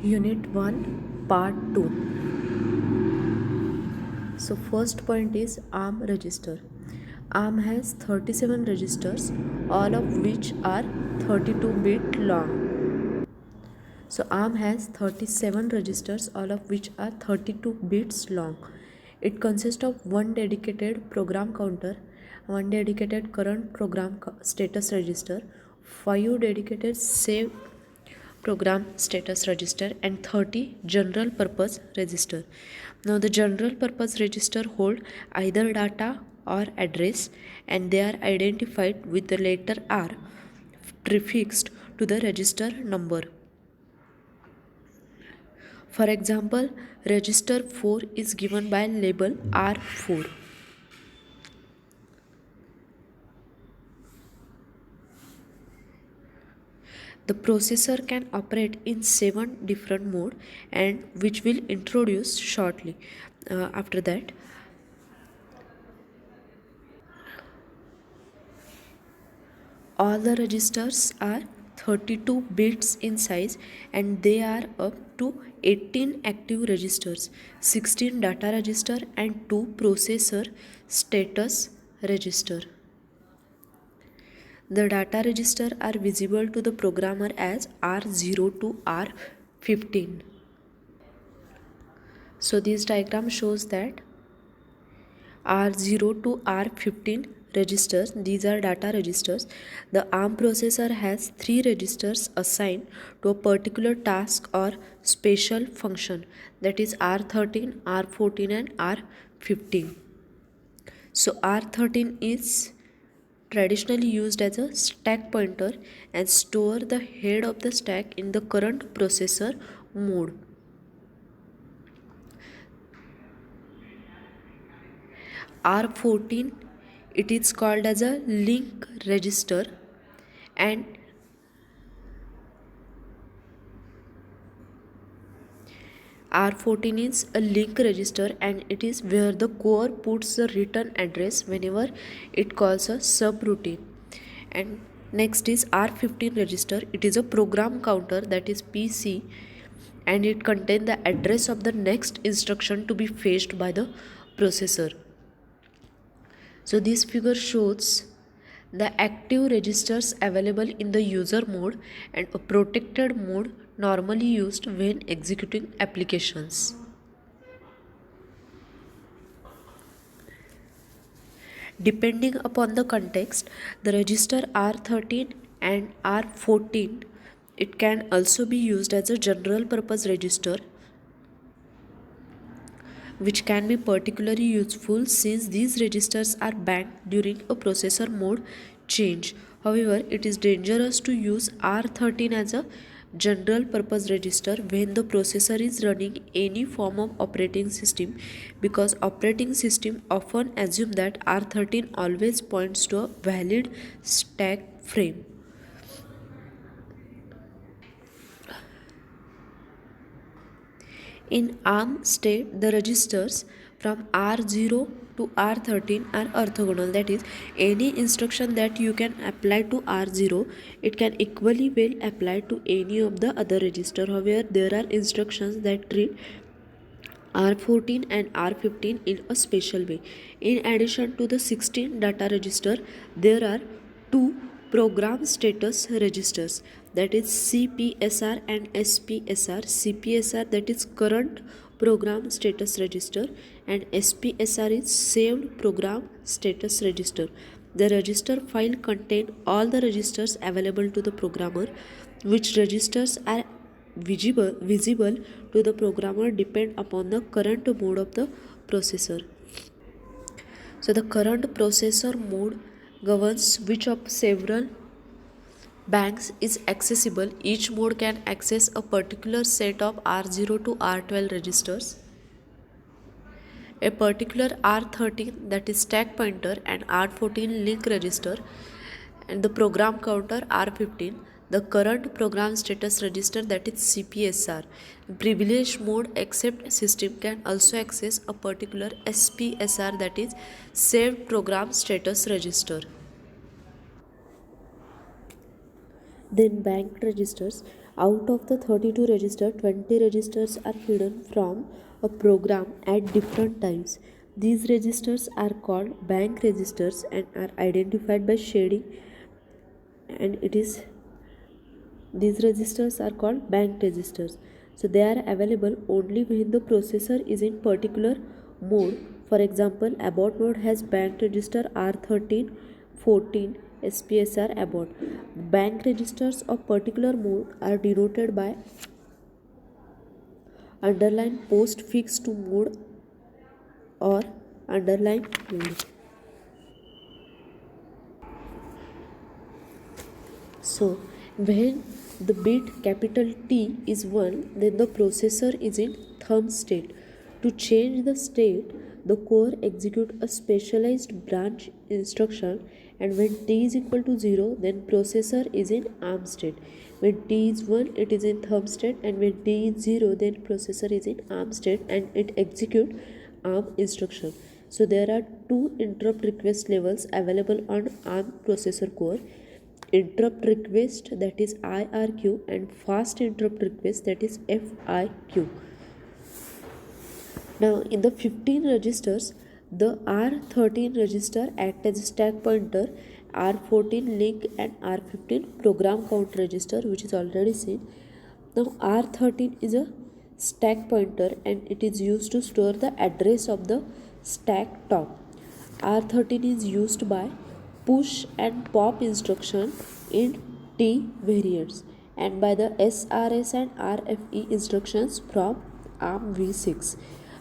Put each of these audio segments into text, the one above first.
Unit 1 Part 2. So first point is ARM register. ARM has 37 registers, all of which are 32-bit long. So ARM has 37 registers, all of which are 32 bits long. It consists of one dedicated program counter, one dedicated current program status register, 5 dedicated save program status register, and 30 general purpose register. Now the general purpose register hold either data or address, and they are identified with the letter R prefixed to the register number. For example, register 4 is given by label R4. The processor can operate in 7 different modes, and which will introduce shortly. After that, all the registers are 32 bits in size, and they are up to 18 active registers, 16 data register, and 2 processor status register. The data register are visible to the programmer as R0 to R15. So this diagram shows that R0 to R15 registers, these are data registers. The ARM processor has 3 registers assigned to a particular task or special function, that is R13, R14 and R15. So R13 is traditionally used as a stack pointer and store the head of the stack in the current processor mode. R14, it is called as a link register, and R14 is a link register, and it is where the core puts the return address whenever it calls a subroutine. And next is R15 register. It is a program counter, that is PC, and it contains the address of the next instruction to be fetched by the processor. So this figure shows the active registers available in the user mode and a protected mode normally used when executing applications. Depending upon the context, the register R13 and R14, it can also be used as a general purpose register, which can be particularly useful since these registers are banned during a processor mode change. However, it is dangerous to use R13 as a general purpose register when the processor is running any form of operating system, because operating system often assume that R13 always points to a valid stack frame. In ARM state, the registers from R0 to R13 are orthogonal, that is, any instruction that you can apply to R0, it can equally well apply to any of the other register. However, there are instructions that treat R14 and R15 in a special way. In addition to the 16 data register, there are 2 program status registers, that is CPSR and SPSR. CPSR, that is current program status register, and SPSR is saved program status register. The register file contain all the registers available to the programmer. Which registers are visible to the programmer depend upon the current mode of the processor. So the current processor mode governs which of several banks is accessible. Each mode can access a particular set of R0 to R12 registers, a particular R13, that is stack pointer, and R14 link register, and the program counter R15, the current program status register, that is CPSR. Privilege mode except system can also access a particular SPSR, that is saved program status register. Then bank registers. Out of the 32 registers, 20 registers are hidden from a program at different times. These registers are called bank registers and are identified by shading, and it is these registers are called bank registers. So they are available only when the processor is in particular mode. For example, abort mode has bank register R13, 14, SPSR abort. Bank registers of particular mode are denoted by underline postfix to mode or underline mode. So when the bit capital T is 1, then the processor is in thumb state. To change the state, the core executes a specialized branch instruction, and when T is equal to 0, then processor is in ARM state. When T is 1, it is in thumb state, and when T is 0, then processor is in ARM state and it executes ARM instruction. So there are two interrupt request levels available on ARM processor core: interrupt request, that is IRQ, and fast interrupt request, that is FIQ. Now in the 15 registers, the R13 register acts as a stack pointer, R14 link, and R15 program count register, which is already seen. Now R13 is a stack pointer and it is used to store the address of the stack top. R13 is used by push and pop instruction in T variants and by the SRS and RFE instructions from ARMv6.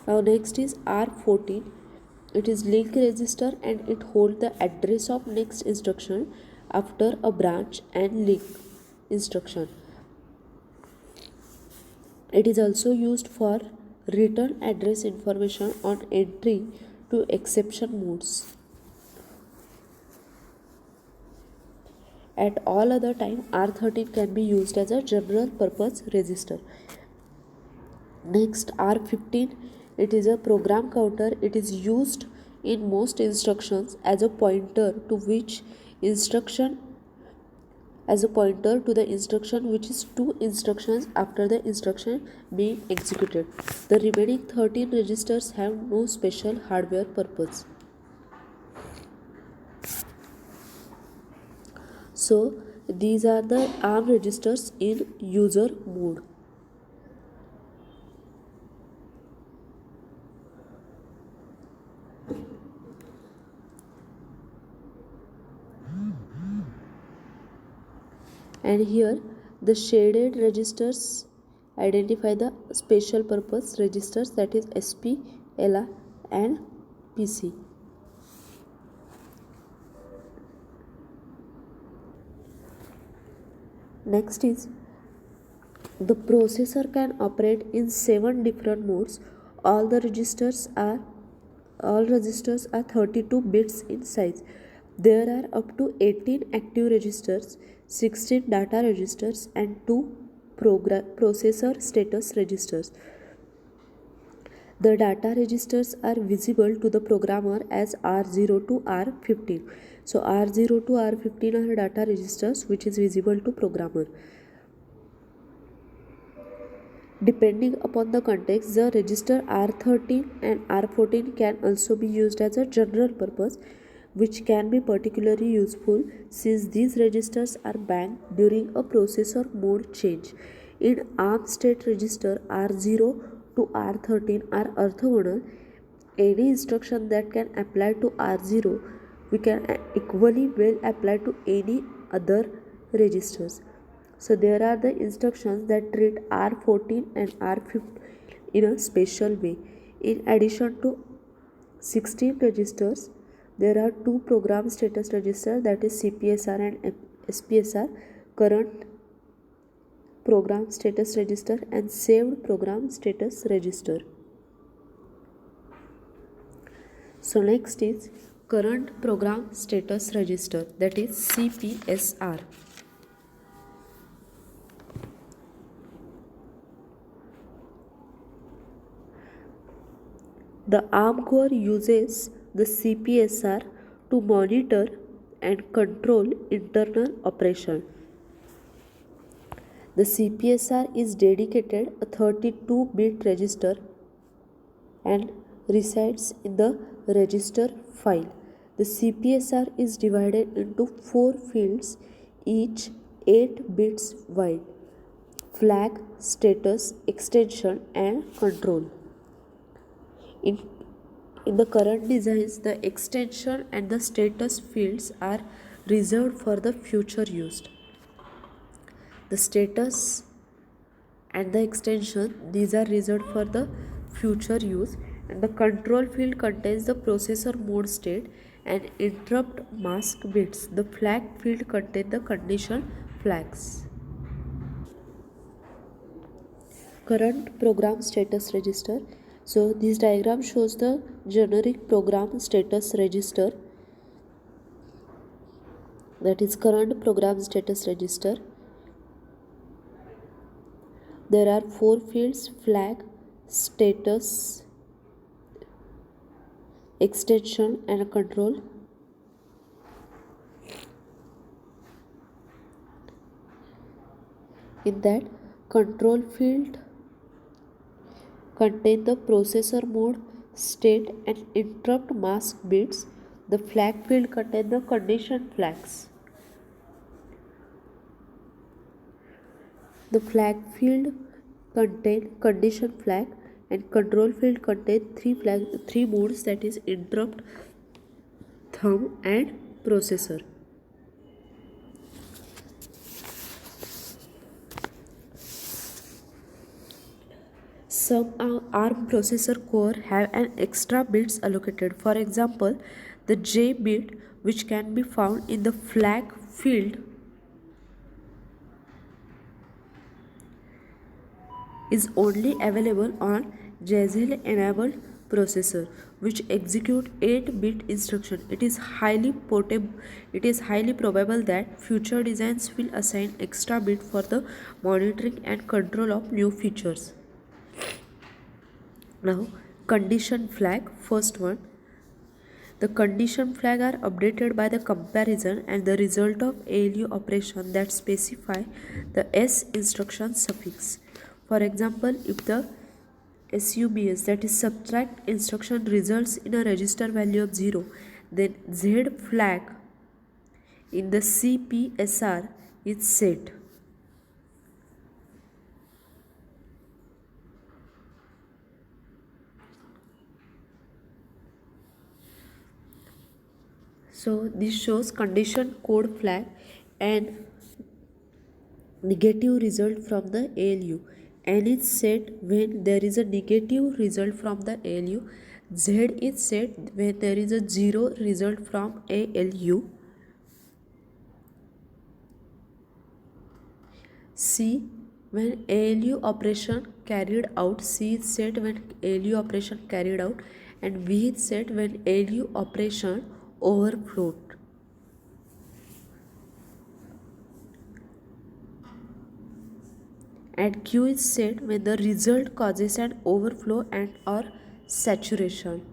Now next is R14. It is link register and it holds the address of next instruction after a branch and link instruction. It is also used for return address information on entry to exception modes. At all other time, R13 can be used as a general purpose register. Next, R15. It is a program counter. It is used in most instructions as a pointer to the instruction which is two instructions after the instruction being executed. The remaining 13 registers have no special hardware purpose. So these are the ARM registers in user mode. And here the shaded registers identify the special purpose registers, that is SP, LR and PC. Next is the processor can operate in 7 different modes. All registers are 32 bits in size. There are up to 18 active registers, 16 data registers and 2 processor status registers. The data registers are visible to the programmer as R0 to R15. So R0 to R15 are data registers which is visible to programmer. Depending upon the context, the register R13 and R14 can also be used as a general purpose, which can be particularly useful since these registers are banked during a processor mode change. In ARM state register, R0 to R13 are orthogonal. Any instruction that can apply to R0 we can equally well apply to any other registers. So there are the instructions that treat R14 and R15 in a special way. In addition to 16 registers, there are two program status registers, that is CPSR and SPSR, current program status register and saved program status register. So next is current program status register, that is CPSR. The ARM core uses the CPSR to monitor and control internal operation. The CPSR is dedicated a 32-bit register and resides in the register file. The CPSR is divided into 4 fields, each 8 bits wide: flag, status, extension, and control. In, in the current designs, the extension and the status fields are reserved for the future use. The status and the extension, these are reserved for the future use, and the control field contains the processor mode state and interrupt mask bits. The flag field contains the condition flags. Current program status register. So this diagram shows the generic program status register, that is current program status register. There are 4 fields: flag, status, extension, and control. In that, control field contain the processor mode state and interrupt mask bits. The flag field contain the condition flags. The flag field contain condition flag, and control field contain three modes, that is interrupt, thumb, and processor. Some ARM processor core have an extra bits allocated. For example, the J bit, which can be found in the flag field, is only available on Jazelle enabled processor, which execute 8-bit instruction. It is highly probable that future designs will assign extra bit for the monitoring and control of new features. Now, condition flag, first one. The condition flag are updated by the comparison and the result of ALU operation that specify the S instruction suffix. For example, if the SUBS, that is subtract instruction, results in a register value of 0, then Z flag in the CPSR is set. So this shows condition code flag and negative result from the ALU. N is set when there is a negative result from the ALU. Z is set when there is a 0 result from ALU. C when ALU operation carried out. C is set when ALU operation carried out, and V is set when ALU operation overflowed. And Q is set when the result causes an overflow and or saturation.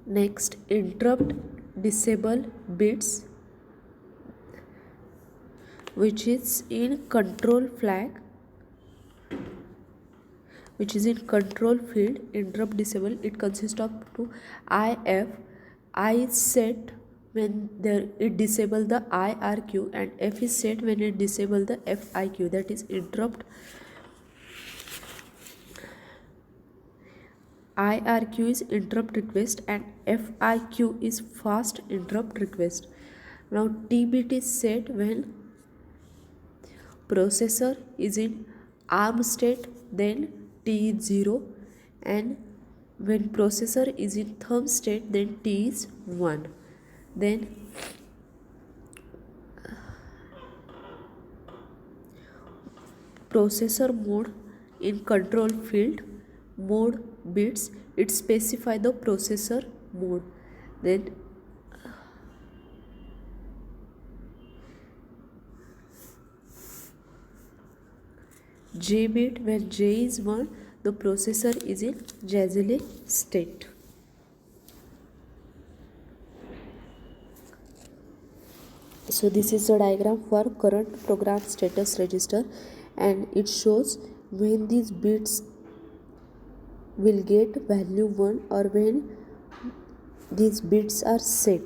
Next, interrupt disable bits, which is in control flag, which is in control field. Interrupt disable, it consists of two IF. I is set when it disable the IRQ, and F is set when it disable the FIQ, that is interrupt. IRQ is interrupt request and FIQ is fast interrupt request. Now T bit is set when processor is in ARM state, then T is 0, and when processor is in thumb state, then T is 1. Then processor mode in control field, mode bits, it specify the processor mode. Then J bit. When J is 1, the processor is in Jazelle state. So this is the diagram for current program status register, and it shows when these bits will get value 1 or when these bits are set.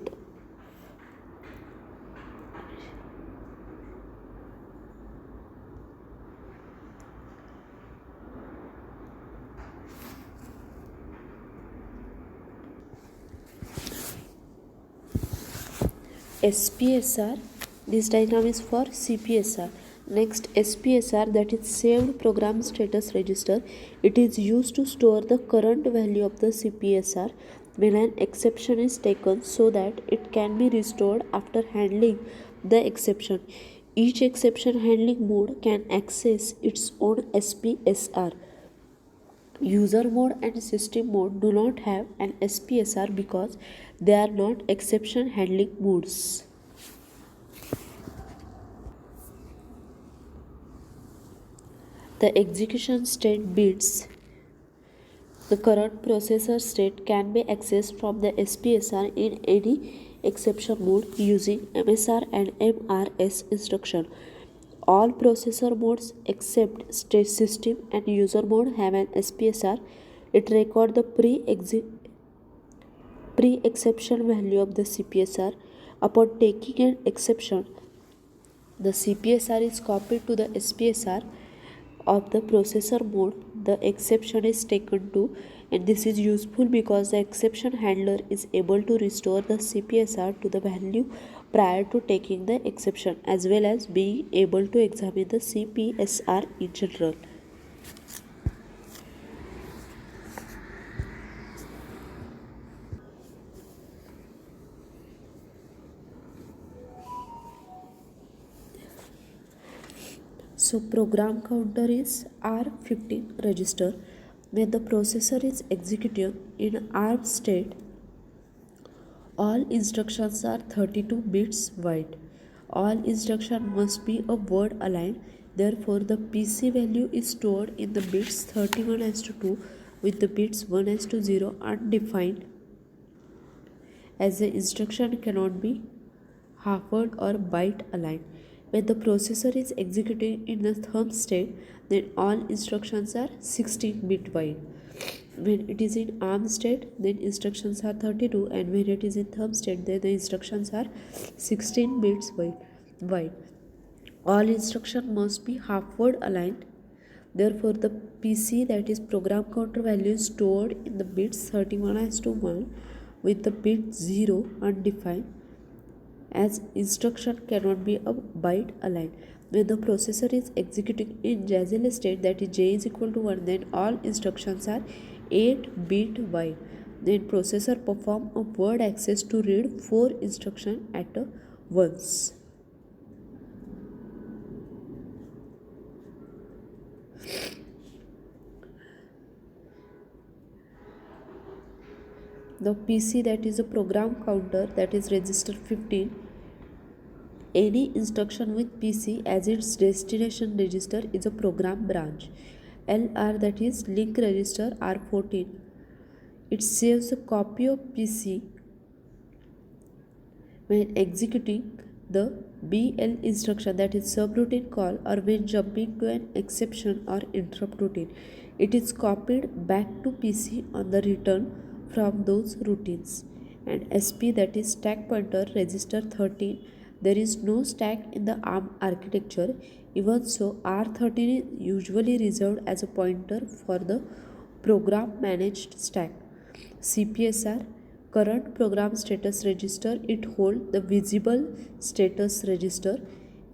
SPSR, this diagram is for CPSR. Next, SPSR, that is saved program status register. It is used to store the current value of the CPSR when an exception is taken so that it can be restored after handling the exception. Each exception handling mode can access its own SPSR. User mode and system mode do not have an SPSR because they are not exception handling modes. The execution state bits. The current processor state can be accessed from the SPSR in any exception mode using MSR and MRS instruction. All processor modes except state system and user mode have an SPSR. It records the pre-exception value of the CPSR. Upon taking an exception, the CPSR is copied to the SPSR of the processor mode the exception is taken to, and this is useful because the exception handler is able to restore the CPSR to the value prior to taking the exception, as well as being able to examine the CPSR in general. So program counter is R15 register. When the processor is executing in ARM state, all instructions are 32 bits wide. All instructions must be a word aligned. Therefore, the PC value is stored in the bits 31:2 with the bits 1:0 undefined, as the instruction cannot be half-word or byte aligned. When the processor is executing in the thumb state, then all instructions are 16-bit wide. When it is in ARM state, then instructions are 32, and when it is in thumb state, then the instructions are 16 bits wide. All instructions must be half-word aligned. Therefore, the PC, that is program counter value, is stored in the bits 31:1 with the bit 0 undefined, as instruction cannot be a byte aligned. When the processor is executing in Jazelle state, that is J is equal to 1, then all instructions are 8-bit wide. Then processor perform a word access to read 4 instructions at once. The PC, that is a program counter, that is register 15. Any instruction with PC as its destination register is a program branch. LR, that is link register R14. It saves a copy of PC when executing the BL instruction, that is subroutine call, or when jumping to an exception or interrupt routine. It is copied back to PC on the return from those routines. And SP, that is stack pointer register 13. There is no stack in the ARM architecture. Even so, R13 is usually reserved as a pointer for the program managed stack. CPSR, current program status register, it holds the visible status register.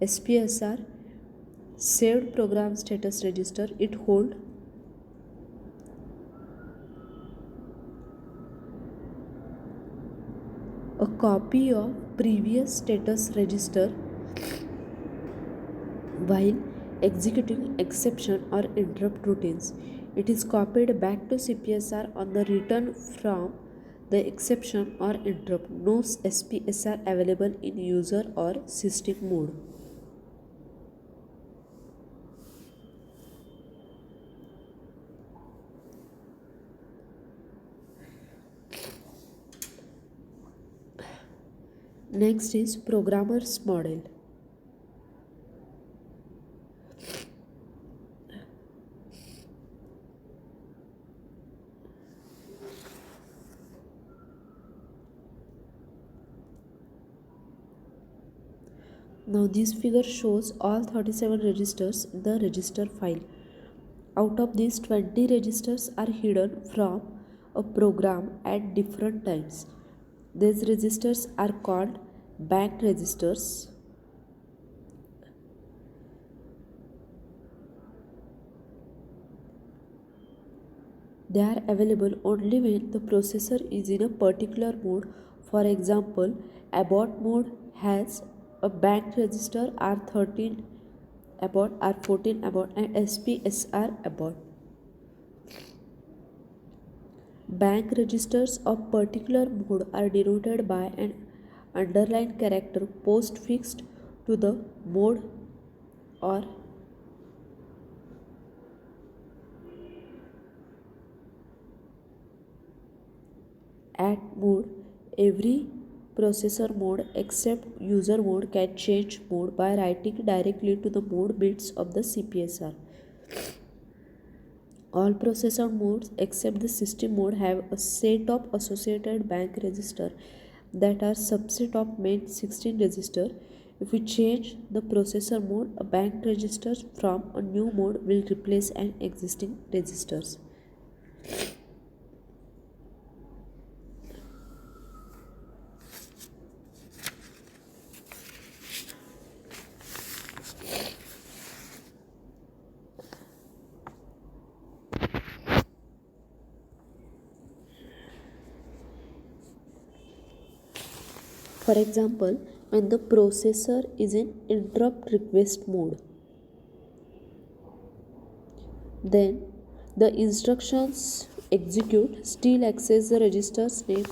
SPSR, saved program status register, it holds a copy of previous status register while executing exception or interrupt routines. It is copied back to CPSR on the return from the exception or interrupt. No SPSR available in user or system mode. Next is programmer's model. Now this figure shows all 37 registers in the register file. Out of these, 20 registers are hidden from a program at different times. These registers are called banked registers. They are available only when the processor is in a particular mode. For example, abort mode has a banked register R13 abort, R14 abort, and SPSR abort. Bank registers of particular mode are denoted by an underline character postfixed to the mode or at mode. Every processor mode except user mode can change mode by writing directly to the mode bits of the CPSR. All processor modes except the system mode have a set of associated bank register that are subset of main 16 register. If we change the processor mode, a bank register from a new mode will replace an existing registers. For example, when the processor is in interrupt request mode, then the instructions execute still access the registers named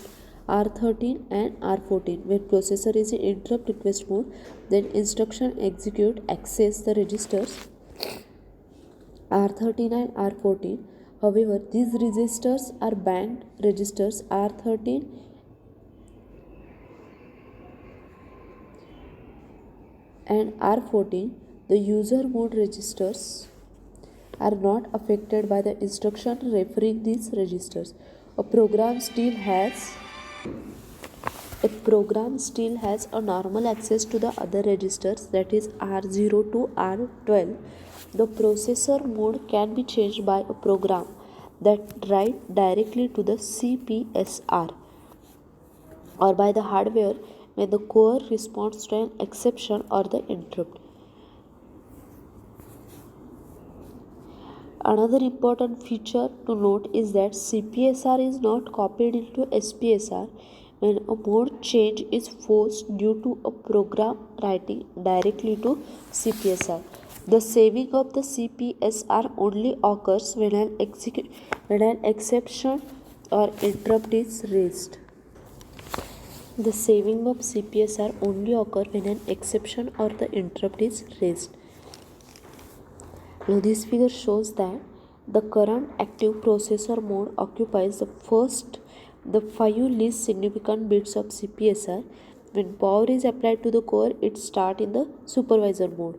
R13 and R14. When processor is in interrupt request mode, then instruction execute access the registers R13 and R14. However, these registers are banked registers R13 and R14. The user mode registers are not affected by the instruction referring these registers. A program still has a normal access to the other registers, that is R0 to R12. The processor mode can be changed by a program that write directly to the CPSR or by the hardware when the core responds to an exception or the interrupt. Another important feature to note is that CPSR is not copied into SPSR when a mode change is forced due to a program writing directly to CPSR. The saving of the CPSR only occurs when an exception or interrupt is raised. The saving of CPSR only occurs when an exception or the interrupt is raised. Now this figure shows that the current active processor mode occupies the 5 least significant bits of CPSR. When power is applied to the core, it starts in the supervisor mode.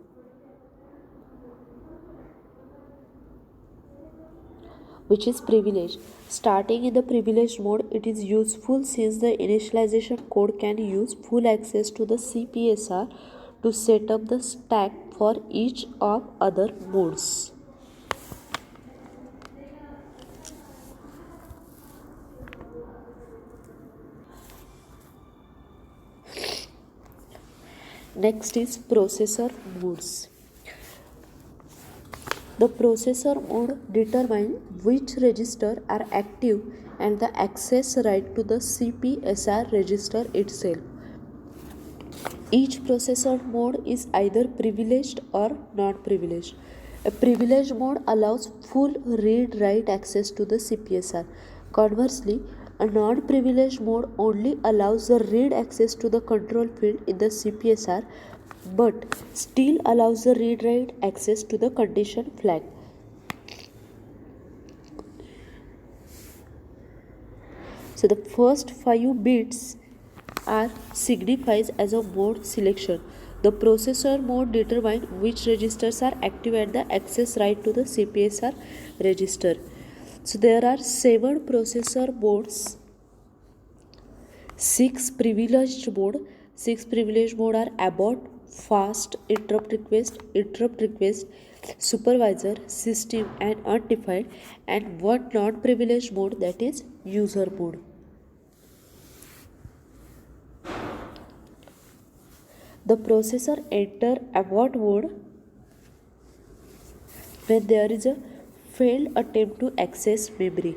Which is privileged. Starting in the privileged mode, it is useful since the initialization code can use full access to the CPSR to set up the stack for each of other modes. Next is processor modes. The processor mode determines which register are active and the access right to the CPSR register itself. Each processor mode is either privileged or not privileged. A privileged mode allows full read-write access to the CPSR. Conversely, a non-privileged mode only allows the read access to the control field in the CPSR but still allows the read-write access to the condition flag. So the first 5 bits R signifies as a mode selection. The processor mode determines which registers are active at the access right to the CPSR register. So there are 7 processor modes, 6 privileged mode. 6 privileged mode are abort, fast, interrupt request, supervisor, system and undefined, and one non-privileged mode, that is user mode. The processor enter abort mode when there is a failed attempt to access memory.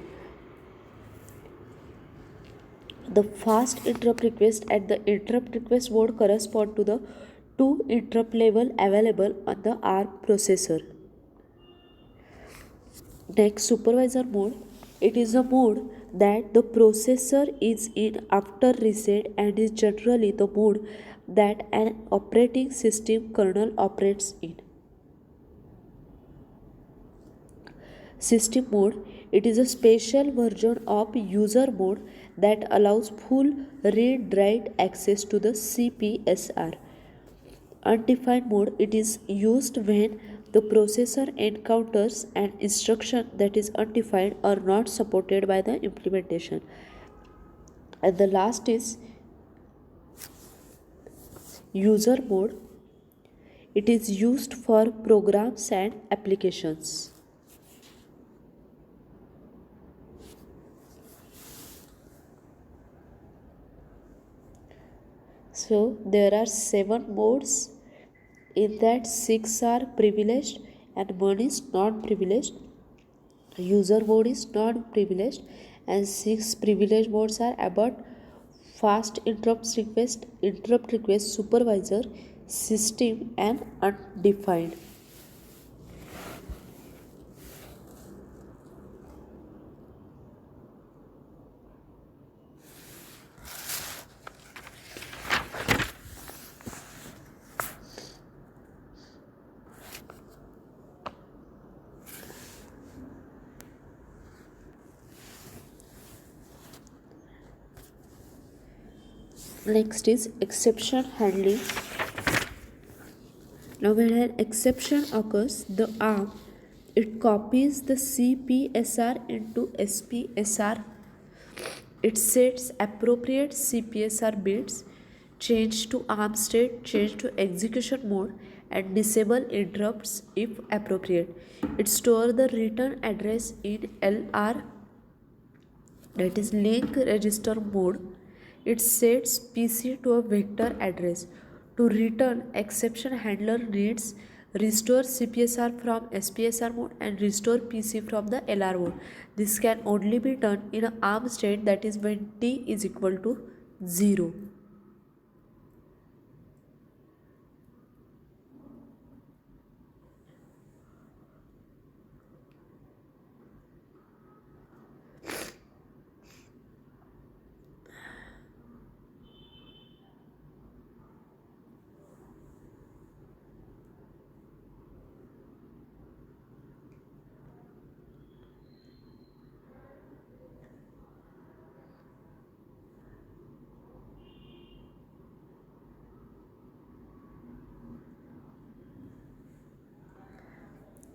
The fast interrupt request and the interrupt request mode correspond to the two interrupt level available on the ARM processor. Next, supervisor mode. It is a mode that the processor is in after reset and is generally the mode that an operating system kernel operates in. System mode. It is a special version of user mode that allows full read-write access to the CPSR. Undefined mode. It is used when the processor encounters an instruction that is undefined or not supported by the implementation. And the last is user mode. It is used for programs and applications. So there are 7 modes. In that 6 are privileged and 1 is non-privileged. User mode is non-privileged and 6 privileged modes are abort, fast, interrupt request, supervisor, system and undefined. Next is exception handling. Now when an exception occurs, the ARM, it copies the CPSR into SPSR. It sets appropriate CPSR bits, change to ARM state, change to execution mode, and disable interrupts if appropriate. It stores the return address in LR, that is link register mode. It sets PC to a vector address. To return, exception handler needs restore CPSR from SPSR mode and restore PC from the LR mode. This can only be done in an ARM state, that is when T is equal to 0.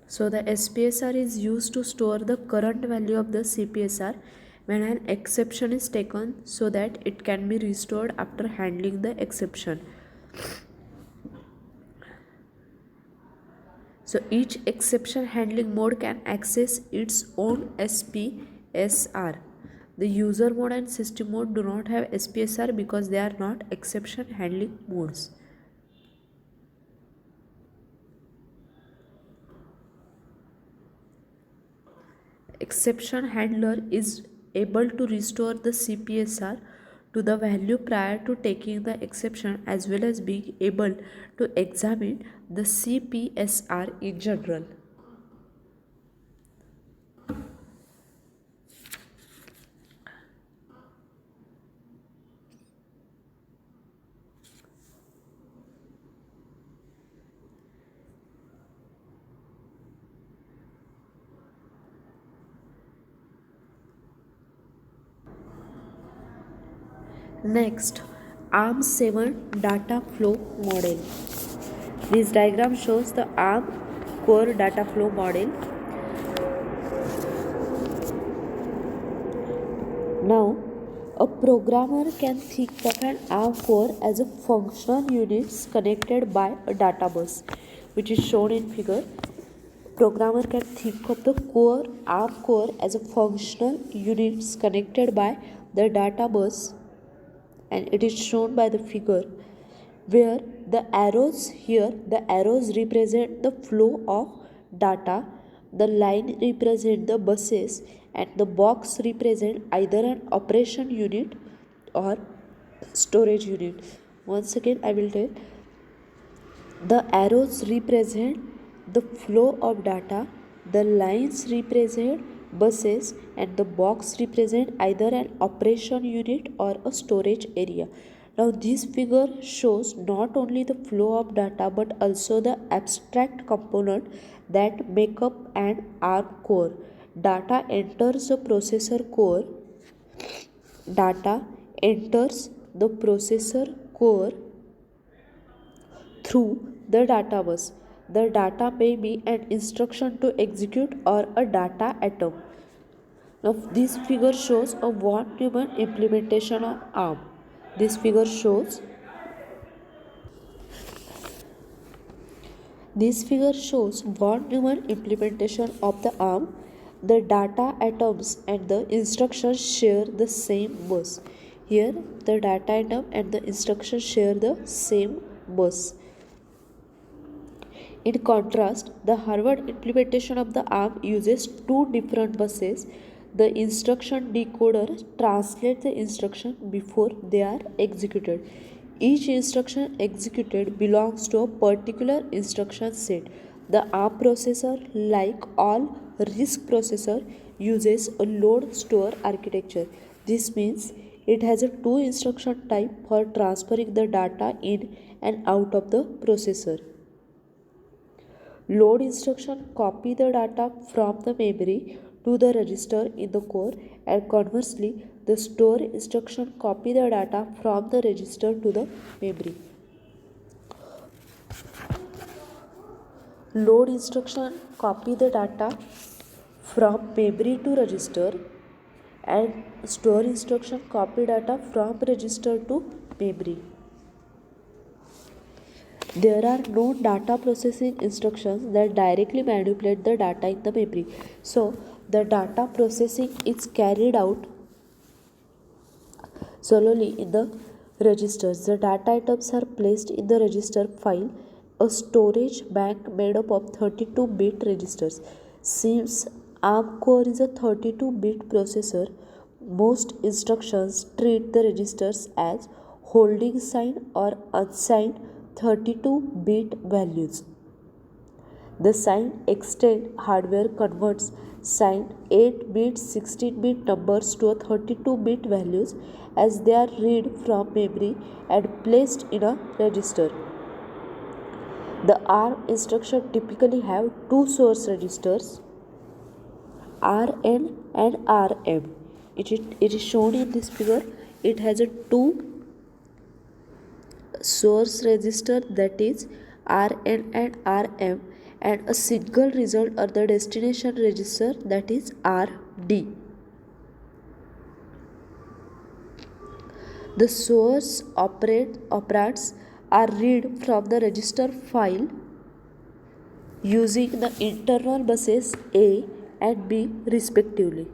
So the SPSR is used to store the current value of the CPSR when an exception is taken, so that it can be restored after handling the exception. So each exception handling mode can access its own SPSR. The user mode and system mode do not have SPSR because they are not exception handling modes. Exception handler is able to restore the CPSR to the value prior to taking the exception, as well as being able to examine the CPSR in general. Next, ARM7 data flow model. This diagram shows the ARM core data flow model. Now, a programmer can think of an ARM core as a functional units connected by a data bus, which is shown in figure. Programmer can think of the core ARM core as a functional units connected by the data bus, and it is shown by the figure where the arrows represent the flow of data, the line represent the buses, and the box represent either an operation unit or storage unit. Once again I will tell, the arrows represent the flow of data, the lines represent buses, and the box represent either an operation unit or a storage area. Now this figure shows not only the flow of data but also the abstract component that make up an ARM core. Data enters the processor core. Data enters the processor core through the data bus. The data may be an instruction to execute or a data atom. Now this figure shows a von Neumann implementation of ARM. This figure shows von Neumann implementation of the ARM. The data atoms and the instructions share the same bus. Here the data atom and the instructions share the same bus. In contrast, the Harvard implementation of the ARM uses two different buses. The instruction decoder translates the instruction before they are executed. Each instruction executed belongs to a particular instruction set. The ARM processor, like all RISC processor, uses a load store architecture. This means it has a two instruction type for transferring the data in and out of the processor. Load instruction copy the data from the memory to the register in the core, and conversely the store instruction copy the data from the register to the memory. Load instruction copy the data from memory to register, and store instruction copy data from register to memory. There are no data processing instructions that directly manipulate the data in the memory. So, the data processing is carried out solely in the registers. The data items are placed in the register file, a storage bank made up of 32-bit registers. Since ARM core is a 32-bit processor, most instructions treat the registers as holding sign or unsigned 32-bit values. The sign extend hardware converts signed 8-bit, 16-bit numbers to a 32-bit values as they are read from memory and placed in a register. The ARM instruction typically have two source registers, RN and RM. It is shown in this figure. It has a two source register, that is RN and RM, and a single result or the destination register, that is RD. The source operands are read from the register file using the internal buses A and B respectively.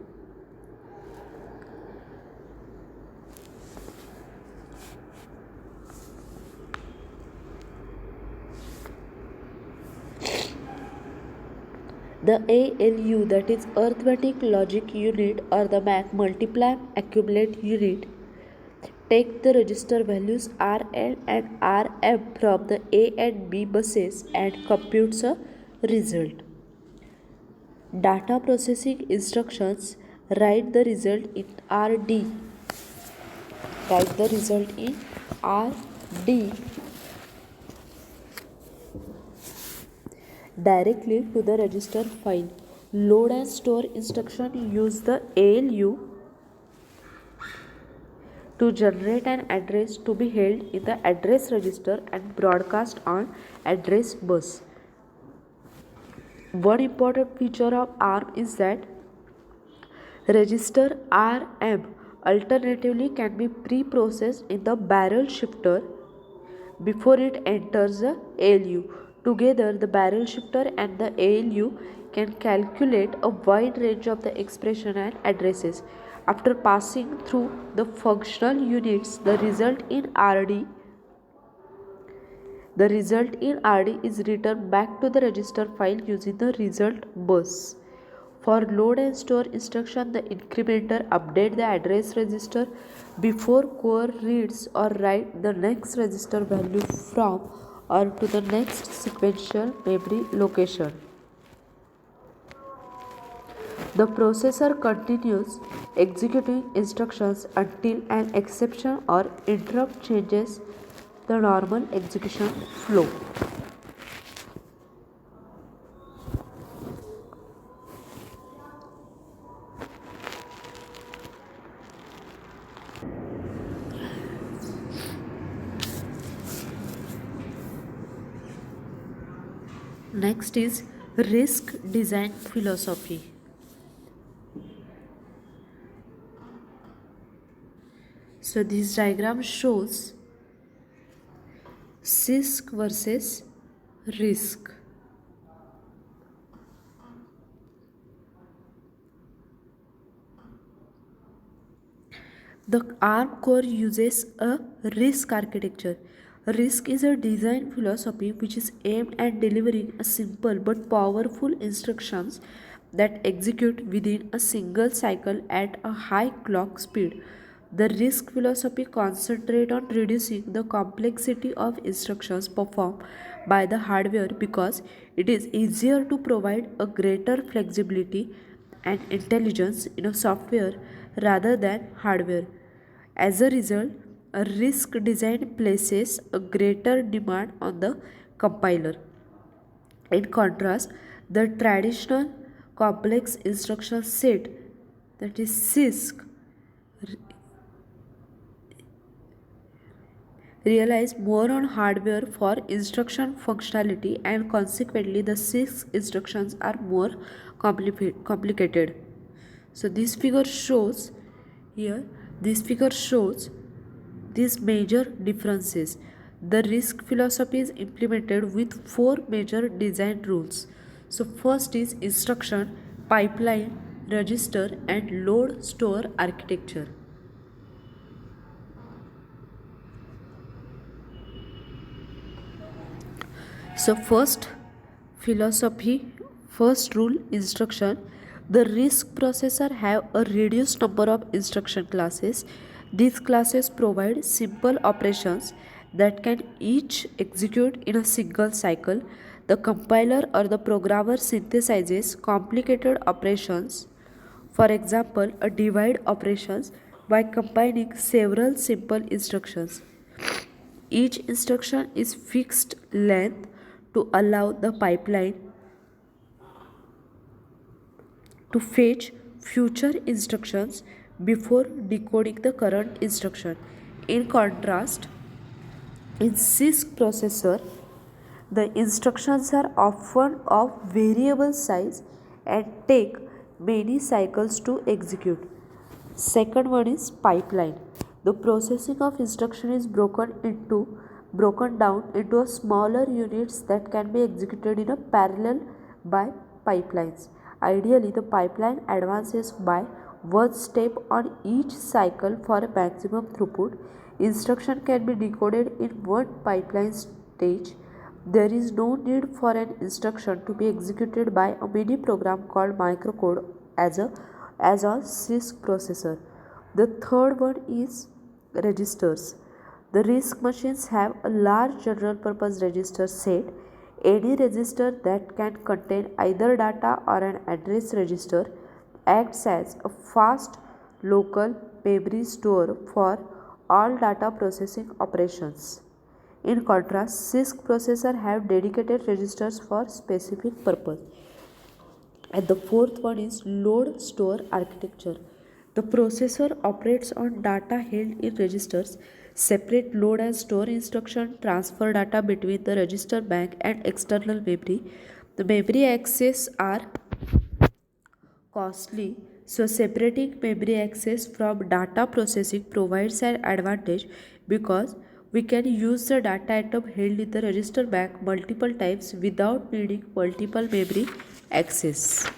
The ALU, that is arithmetic logic unit, or the multiply accumulate unit, take the register values RN and RM from the A and B buses and computes a result. Data processing instructions write the result in RD. Directly to the register file. Load and store instruction use the ALU to generate an address to be held in the address register and broadcast on address bus. One important feature of ARM is that register RM alternatively can be pre-processed in the barrel shifter before it enters the ALU. Together, the barrel shifter and the ALU can calculate a wide range of the expression and addresses. After passing through the functional units, the result in RD is returned back to the register file using the result bus. For load and store instruction, the incrementer updates the address register before core reads or writes the next register value from or to the next sequential memory location. The processor continues executing instructions until an exception or interrupt changes the normal execution flow. Next is RISC design philosophy. So this diagram shows CISC versus RISC. The ARM core uses a RISC architecture. RISC is a design philosophy which is aimed at delivering a simple but powerful instructions that execute within a single cycle at a high clock speed. The RISC philosophy concentrates on reducing the complexity of instructions performed by the hardware because it is easier to provide a greater flexibility and intelligence in a software rather than hardware. As a result, a RISC design places a greater demand on the compiler. In contrast, the traditional complex instruction set, that is CISC, relies more on hardware for instruction functionality, and consequently the CISC instructions are more complicated. So this figure shows these major differences. The RISC philosophy is implemented with 4 major design rules. So first is instruction, pipeline, register and load store architecture. So first rule, instruction. The RISC processor have a reduced number of instruction classes. These classes provide simple operations that can each execute in a single cycle. The compiler or the programmer synthesizes complicated operations, for example a divide operations, by combining several simple instructions. Each instruction is fixed length to allow the pipeline to fetch future instructions before decoding the current instruction. In contrast, in CISC processor, the instructions are often of variable size and take many cycles to execute. Second one is pipeline. The processing of instruction is broken down into a smaller units that can be executed in a parallel by pipelines. Ideally, the pipeline advances by one step on each cycle for a maximum throughput. Instruction can be decoded in one pipeline stage. There is no need for an instruction to be executed by a mini program called microcode as a CISC processor. The third one is registers. The RISC machines have a large general purpose register set. Any register that can contain either data or an address register acts as a fast local memory store for all data processing operations. In contrast, CISC processors have dedicated registers for specific purpose. And the fourth one is load store architecture. The processor operates on data held in registers. Separate load and store instruction transfer data between the register bank and external memory. The memory access are costly, so separating memory access from data processing provides an advantage because we can use the data item held in the register bank multiple times without needing multiple memory access.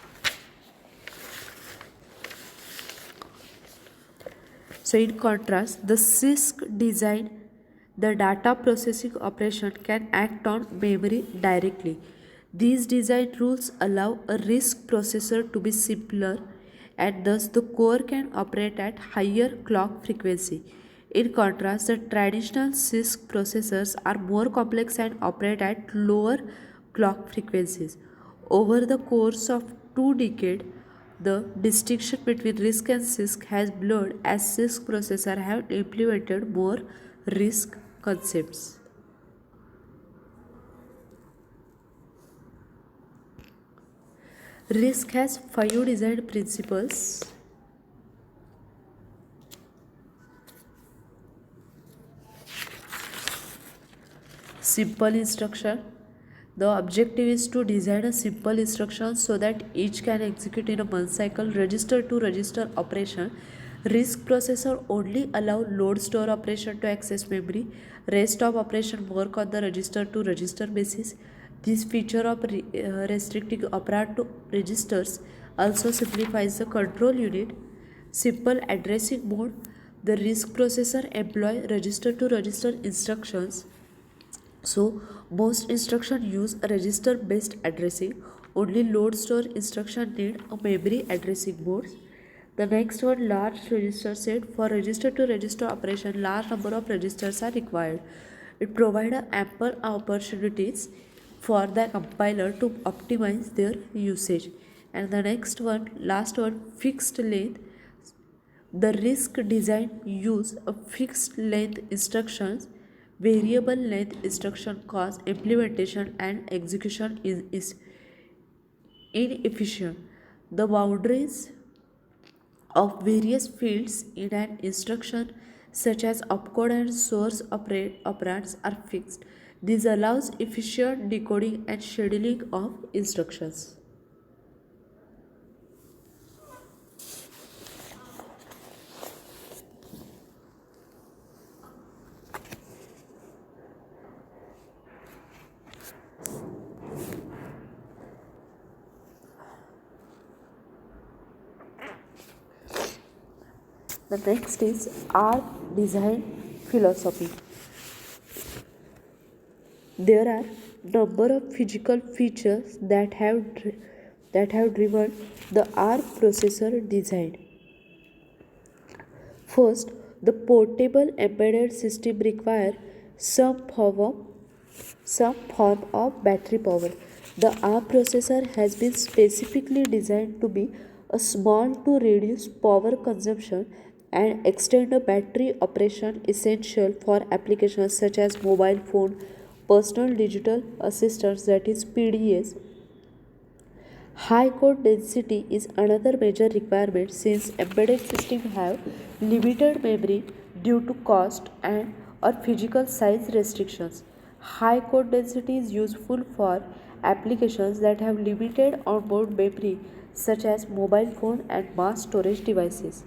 So in contrast, the CISC design, the data processing operation can act on memory directly. These design rules allow a RISC processor to be simpler and thus the core can operate at higher clock frequency. In contrast, the traditional CISC processors are more complex and operate at lower clock frequencies. Over the course of 2 decades, the distinction between RISC and CISC has blurred as CISC processors have implemented more RISC concepts. RISC has 5 design principles. Simple instruction. The objective is to design a simple instruction so that each can execute in a one cycle register to register operation. RISC processor only allow load store operation to access memory. Rest of operation work on the register to register basis. This feature of restricting operand to registers also simplifies the control unit. Simple addressing mode. The RISC processor employ register to register instructions, so most instructions use a register based addressing. Only load store instruction need a memory addressing mode. The next one, large register set. For register to register operation, large number of registers are required. It provides ample opportunities for the compiler to optimize their usage. And the next one, last one, fixed length. The RISC design use a fixed length instructions. Variable length instruction cause implementation and execution is inefficient. The boundaries of various fields in an instruction such as opcode and source operands are fixed. This allows efficient decoding and scheduling of instructions. The next is art design philosophy. There are number of physical features that have driven the ARM processor design. First, the portable embedded system require some form of battery power. The ARM processor has been specifically designed to be a small to reduce power consumption and extend a battery operation essential for applications such as mobile phone, personal digital assistants that is PDAs. High code density is another major requirement since embedded systems have limited memory due to cost and or physical size restrictions. High code density is useful for applications that have limited onboard memory such as mobile phone and mass storage devices.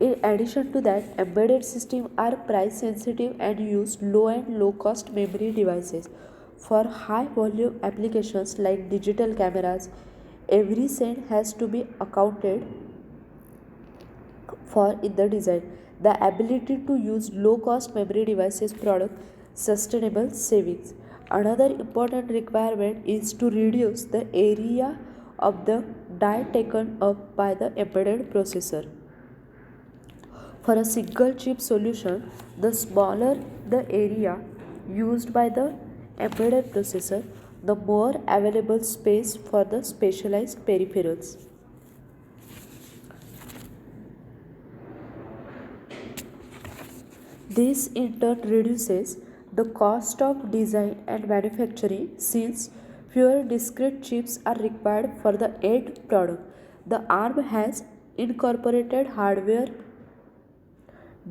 In addition to that, embedded systems are price sensitive and use low and low cost memory devices. For high volume applications like digital cameras, every cent has to be accounted for in the design. The ability to use low cost memory devices product sustainable savings. Another important requirement is to reduce the area of the die taken up by the embedded processor. For a single chip solution, the smaller the area used by the embedded processor, the more available space for the specialized peripherals. This in turn reduces the cost of design and manufacturing since Fewer discrete chips are required for the end product. The ARM has incorporated hardware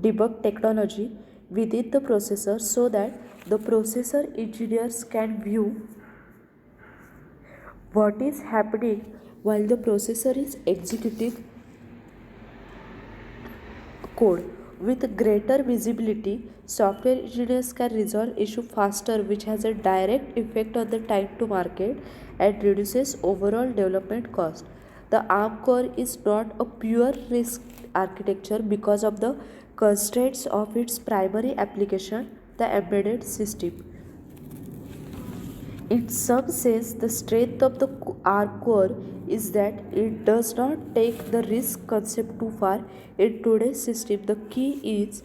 debug technology within the processor so that the processor engineers can view what is happening while the processor is executing code. With greater visibility, software engineers can resolve issue faster, which has a direct effect on the time to market and reduces overall development cost. The ARM core is not a pure RISC architecture because of the constraints of its primary application, the embedded system. In some sense, the strength of the ARM core is that it does not take the RISC concept too far. In today's system, the key is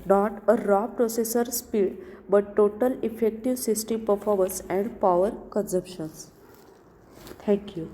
not a raw processor speed but total effective system performance and power consumptions. Thank you.